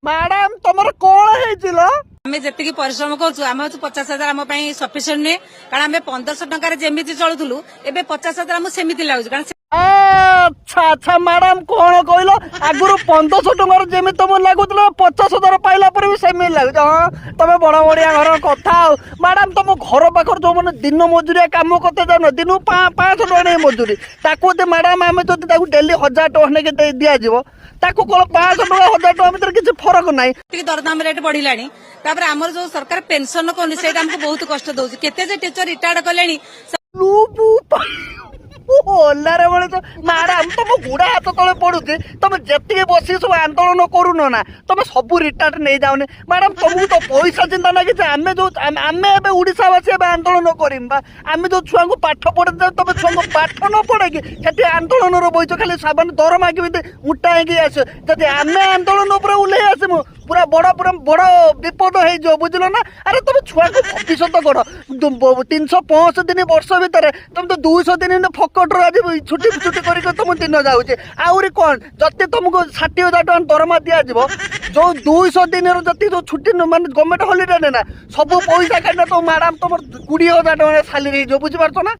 Madam तुमर कौन है आमे जेतिकी परिश्रम करूँ आम 50,000 आम सफिसीयंट नुहे कारण आम 1500 टकर जमी चलुलू एवं 50,000 आम सेमती लगुच कारण अच्छा अच्छा मैडम कौन कहल आगुरी 1500 टकर जमी तुम लगुला 50,000 पाइला भी सेमती लगुच हाँ तुम बड़ बड़िया घर कथा मैडम तुम घर पाखर जो मैंने दिन मजूरिया कम करते जान दिन 500 टका मजूरी ताकू मैडम आम जो डेली 1000 टका दे दिज्व ताकू कौन 500 टका 1000 टका भर किसी फरक ना दरदाम रेट बढ़ला आमर जो सरकार पेंशन कौन से आमको बहुत कष्ट दौर केते टीचर रिटायर्ड कले ओलारे बेले तो मैडम तुम गुड़ा हाथ तले पड़ुचे तुम जितने बस सब आंदोलन करून ना तुम सब रिटायर्ड नहीं जाओ मैडम तुमको तो पैसा चिंता ना कि आम जो आम ओडावासी आंदोलन करा आम जो छुआ को पाठ पढ़े तुम छुआ को पाठ न पढ़े कि आंदोलन बैच खाली सामान दरमा के मुटा आस जब आम आंदोलन उल्ले आसमु पूरा बड़ बड़ विपद हो बुझल ना अरे तुम छुआ को भविष्य कर 365 दिन वर्ष भितर तुम तो 200 दिन फकटर आज छुट्टी छुट्टी कर तुम दिन जाऊे आहरी कौन जति तुमको 60,000 टका दरमा दिज्व जो 200 दिन जी जो छुट्टी मान गवर्नमेंट हॉलीडे ना सब पैसा काटना तो मैडम तुम 20,000 टका सालेरी बुझीपार ना।